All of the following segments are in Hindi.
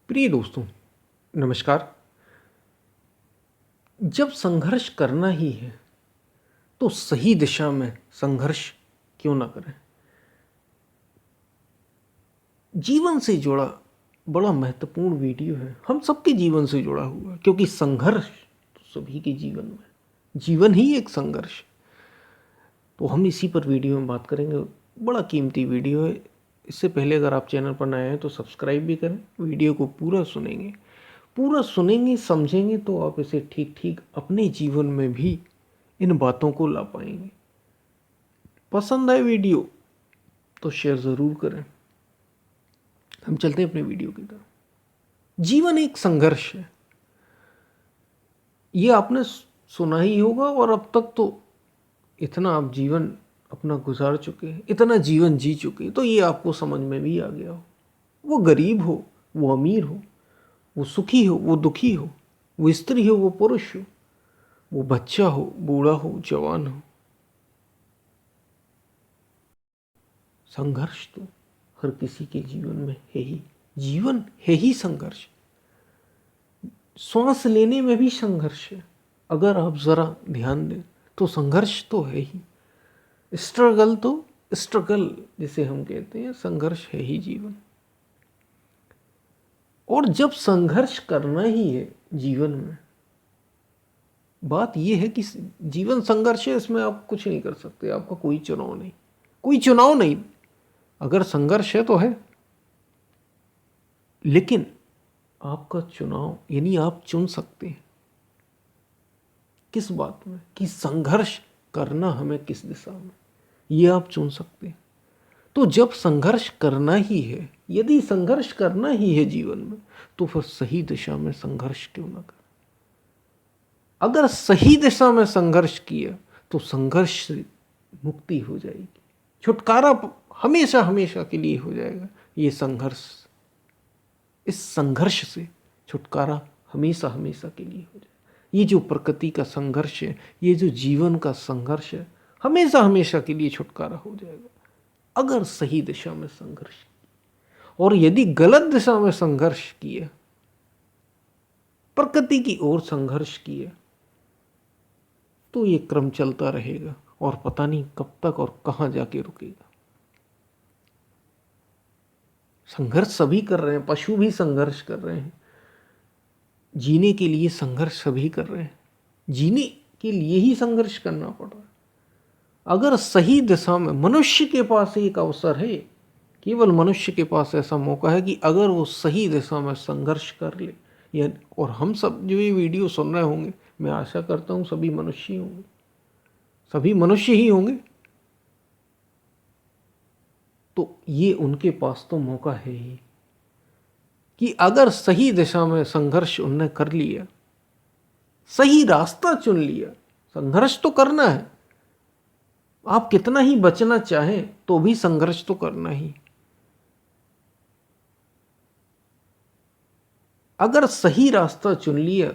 प्रिय दोस्तों, नमस्कार। जब संघर्ष करना ही है तो सही दिशा में संघर्ष क्यों ना करें। जीवन से जुड़ा बड़ा महत्वपूर्ण वीडियो है, हम सबके जीवन से जुड़ा हुआ है, क्योंकि संघर्ष तो सभी के जीवन में, जीवन ही एक संघर्ष। तो हम इसी पर वीडियो में बात करेंगे। बड़ा कीमती वीडियो है। इससे पहले अगर आप चैनल पर नए हैं तो सब्सक्राइब भी करें। वीडियो को पूरा सुनेंगे समझेंगे तो आप इसे ठीक ठीक अपने जीवन में भी इन बातों को ला पाएंगे। पसंद आए वीडियो तो शेयर ज़रूर करें। हम चलते हैं अपने वीडियो की तरफ। जीवन एक संघर्ष है, ये आपने सुना ही होगा, और अब तक तो इतना आप जीवन अपना गुजार चुके हैं, इतना जीवन जी चुके हैं, तो ये आपको समझ में भी आ गया हो। वो गरीब हो, वो अमीर हो, वो सुखी हो, वो दुखी हो, वो स्त्री हो, वो पुरुष हो, वो बच्चा हो, बूढ़ा हो, जवान हो, संघर्ष तो हर किसी के जीवन में है ही। जीवन है ही संघर्ष। श्वास लेने में भी संघर्ष है। अगर आप जरा ध्यान दें तो संघर्ष तो है ही। स्ट्रगल जिसे हम कहते हैं, संघर्ष है ही जीवन। और जब संघर्ष करना ही है जीवन में, बात यह है कि जीवन संघर्ष है, इसमें आप कुछ नहीं कर सकते। आपका कोई चुनाव नहीं। अगर संघर्ष है तो है, लेकिन आपका चुनाव, यानी आप चुन सकते हैं किस बात में, कि संघर्ष करना हमें किस दिशा में, ये आप चुन सकते हैं। तो जब संघर्ष करना ही है, यदि संघर्ष करना ही है जीवन में, तो फिर सही दिशा में संघर्ष क्यों ना करें। अगर सही दिशा में संघर्ष किया तो संघर्ष से मुक्ति हो जाएगी, छुटकारा हमेशा हमेशा के लिए हो जाएगा। ये संघर्ष, इस संघर्ष से छुटकारा हमेशा हमेशा के लिए हो जाएगा। ये जो प्रकृति का संघर्ष है, ये जो जीवन का संघर्ष है, हमेशा हमेशा के लिए छुटकारा हो जाएगा अगर सही दिशा में संघर्ष किया। और यदि गलत दिशा में संघर्ष किया, प्रकृति की ओर संघर्ष किया, तो ये क्रम चलता रहेगा और पता नहीं कब तक और कहां जाके रुकेगा। संघर्ष सभी कर रहे हैं, पशु भी संघर्ष कर रहे हैं, जीने के लिए संघर्ष सभी कर रहे हैं, जीने के लिए ही संघर्ष करना पड़ रहा है। अगर सही दिशा में, मनुष्य के पास एक अवसर है, केवल मनुष्य के पास ऐसा मौका है कि अगर वो सही दिशा में संघर्ष कर ले, या और हम सब जो ये वीडियो सुन रहे होंगे, मैं आशा करता हूँ सभी मनुष्य ही होंगे, सभी मनुष्य ही होंगे, तो ये उनके पास तो मौका है ही कि अगर सही दिशा में संघर्ष उनने कर लिया, सही रास्ता चुन लिया। संघर्ष तो करना है, आप कितना ही बचना चाहें तो भी संघर्ष तो करना ही। अगर सही रास्ता चुन लिया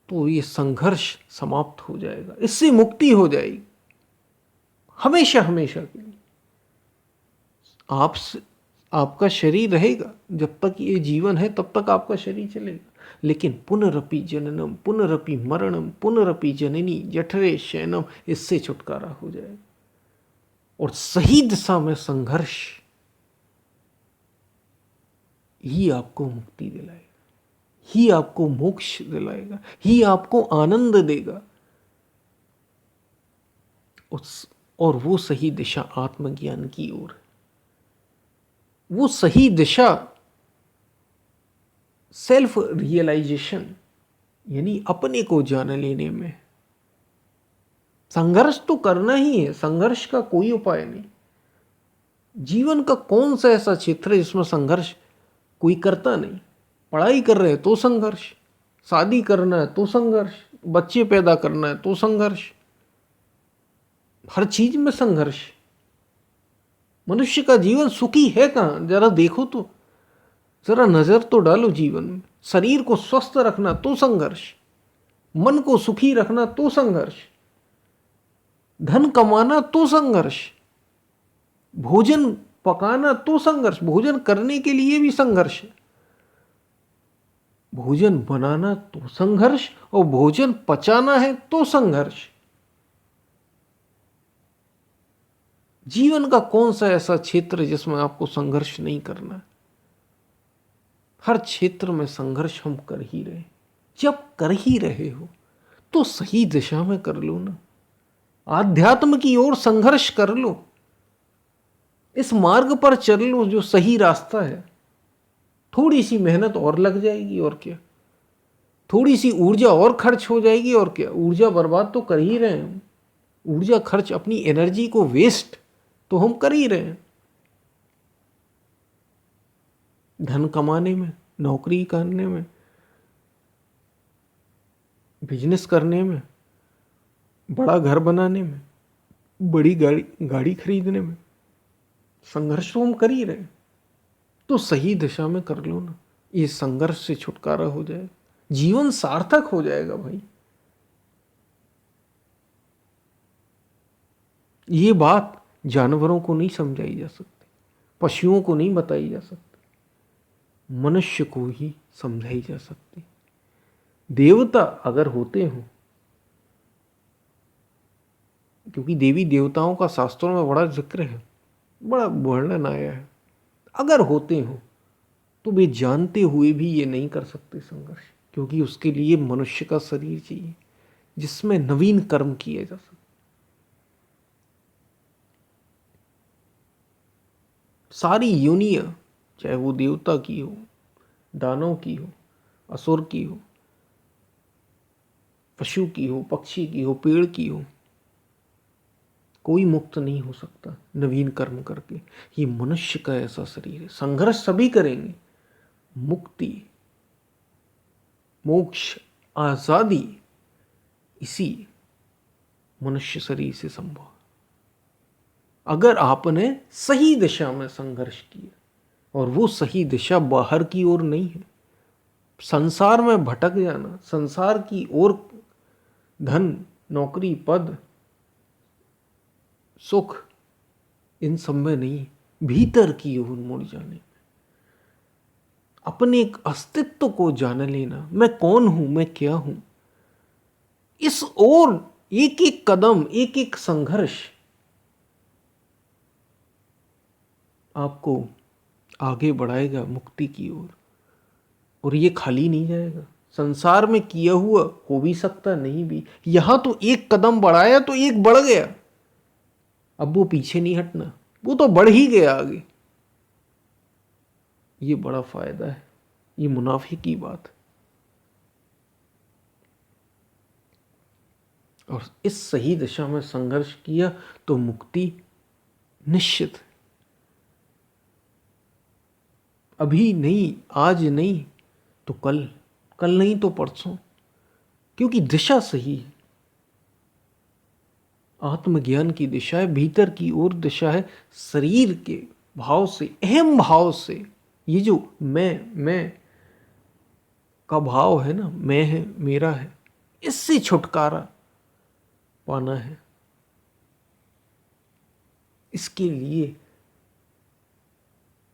तो ये संघर्ष समाप्त हो जाएगा, इससे मुक्ति हो जाएगी हमेशा हमेशा के लिए। आपका शरीर रहेगा, जब तक ये जीवन है तब तक आपका शरीर चलेगा, लेकिन पुनरपि जननम पुनरपि मरणम पुनरपि जननी जठरे शयनम, इससे छुटकारा हो जाएगा। और सही दिशा में संघर्ष ही आपको मुक्ति दिलाएगा, ही आपको मोक्ष दिलाएगा, ही आपको आनंद देगा। और वो सही दिशा आत्मज्ञान की ओर है। वो सही दिशा सेल्फ रियलाइजेशन, यानी अपने को जान लेने में। संघर्ष तो करना ही है, संघर्ष का कोई उपाय नहीं। जीवन का कौन सा ऐसा क्षेत्र है जिसमें संघर्ष कोई करता नहीं। पढ़ाई कर रहे हैं तो संघर्ष, शादी करना है तो संघर्ष, बच्चे पैदा करना है तो संघर्ष, हर चीज में संघर्ष। मनुष्य का जीवन सुखी है कहां, जरा देखो तो, जरा नजर तो डालो जीवन में। शरीर को स्वस्थ रखना तो संघर्ष, मन को सुखी रखना तो संघर्ष, धन कमाना तो संघर्ष, भोजन पकाना तो संघर्ष, भोजन करने के लिए भी संघर्ष है। भोजन बनाना तो संघर्ष, और भोजन पचाना है तो संघर्ष। जीवन का कौन सा ऐसा क्षेत्र है जिसमें आपको संघर्ष नहीं करना? हर क्षेत्र में संघर्ष हम कर ही रहे। जब कर ही रहे हो तो सही दिशा में कर लो ना, आध्यात्म की ओर संघर्ष कर लो, इस मार्ग पर चल लो जो सही रास्ता है। थोड़ी सी मेहनत और लग जाएगी और क्या, थोड़ी सी ऊर्जा और खर्च हो जाएगी और क्या। ऊर्जा बर्बाद तो कर ही रहे हैं हम, ऊर्जा खर्च, अपनी एनर्जी को वेस्ट तो हम कर ही रहे हैं। धन कमाने में, नौकरी करने में, बिजनेस करने में, बड़ा घर बनाने में, बड़ी गाड़ी खरीदने में संघर्ष तो हम कर ही रहे हैं। तो सही दिशा में कर लो ना, ये संघर्ष से छुटकारा हो जाए, जीवन सार्थक हो जाएगा भाई। ये बात जानवरों को नहीं समझाई जा सकती, पशुओं को नहीं बताई जा सकती, मनुष्य को ही समझाई जा सकती। देवता अगर होते हो, क्योंकि देवी देवताओं का शास्त्रों में बड़ा जिक्र है, बड़ा वर्णन आया है, अगर होते हो तो वे जानते हुए भी ये नहीं कर सकते संघर्ष, क्योंकि उसके लिए मनुष्य का शरीर चाहिए जिसमें नवीन कर्म किए जा सकते। सारी योनियां, चाहे वो देवता की हो, दानव की हो, असुर की हो, पशु की हो, पक्षी की हो, पेड़ की हो, कोई मुक्त नहीं हो सकता नवीन कर्म करके। ये मनुष्य का ऐसा शरीर है, संघर्ष सभी करेंगे। मुक्ति, मोक्ष, आजादी इसी मनुष्य शरीर से संभव, अगर आपने सही दिशा में संघर्ष किया। और वो सही दिशा बाहर की ओर नहीं है, संसार में भटक जाना, संसार की ओर, धन, नौकरी, पद, सुख, इन सब में नहीं, भीतर की ओर मुड़ जाने, अपने एक अस्तित्व को जान लेना, मैं कौन हूं, मैं क्या हूं, इस ओर एक एक कदम, एक एक संघर्ष आपको आगे बढ़ाएगा मुक्ति की ओर। और ये खाली नहीं जाएगा, संसार में किया हुआ हो भी सकता, नहीं भी। यहां तो एक कदम बढ़ाया तो एक बढ़ गया, अब वो पीछे नहीं हटना, वो तो बढ़ ही गया आगे। ये बड़ा फायदा है, ये मुनाफे की बात है। और इस सही दिशा में संघर्ष किया तो मुक्ति निश्चित है। अभी नहीं, आज नहीं तो कल, कल नहीं तो परसों, क्योंकि दिशा सही है। आत्मज्ञान की दिशा है, भीतर की ओर दिशा है, शरीर के भाव से, अहम भाव से, ये जो मैं का भाव है ना, मैं है, मेरा है, इससे छुटकारा पाना है। इसके लिए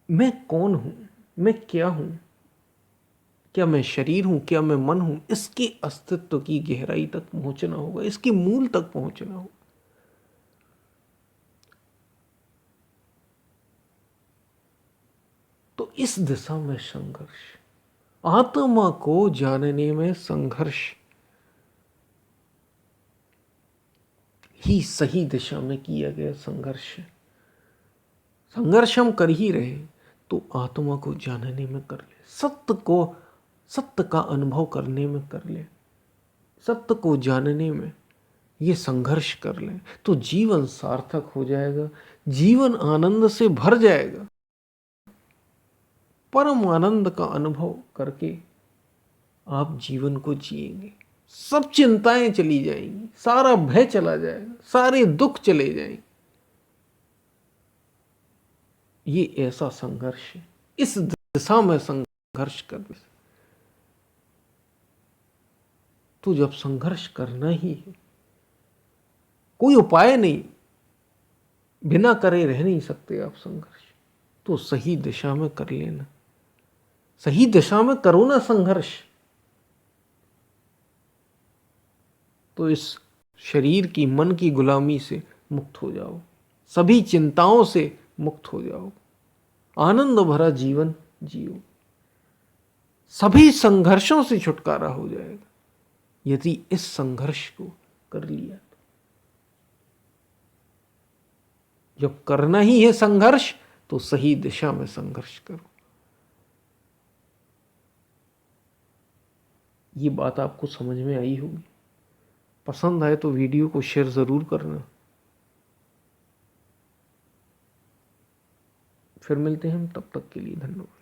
मैं कौन हूं, मैं क्या हूं, क्या मैं शरीर हूं, क्या मैं मन हूं, इसके अस्तित्व की गहराई तक पहुंचना होगा, इसके मूल तक पहुंचना होगा। तो इस दिशा में संघर्ष, आत्मा को जानने में संघर्ष ही सही दिशा में किया गया संघर्ष है। संघर्ष हम कर ही रहे तो आत्मा को जानने में कर ले, सत्य को, सत्य का अनुभव करने में कर ले, सत्य को जानने में ये संघर्ष कर ले, तो जीवन सार्थक हो जाएगा, जीवन आनंद से भर जाएगा। परम आनंद का अनुभव करके आप जीवन को जिएंगे, सब चिंताएं चली जाएंगी, सारा भय चला जाएगा, सारे दुख चले जाएंगे। ये ऐसा संघर्ष है, इस दिशा में संघर्ष करने से। तो जब संघर्ष करना ही है, कोई उपाय नहीं, बिना करे रह नहीं सकते आप संघर्ष, तो सही दिशा में कर लेना, सही दिशा में करो ना संघर्ष। तो इस शरीर की, मन की गुलामी से मुक्त हो जाओ, सभी चिंताओं से मुक्त हो जाओ, आनंद भरा जीवन जियो, सभी संघर्षों से छुटकारा हो जाएगा यदि इस संघर्ष को कर लिया। जब करना ही है संघर्ष तो सही दिशा में संघर्ष करो। ये बात आपको समझ में आई होगी। पसंद आए तो वीडियो को शेयर ज़रूर करना। फिर मिलते हैं हम, तब तक के लिए धन्यवाद।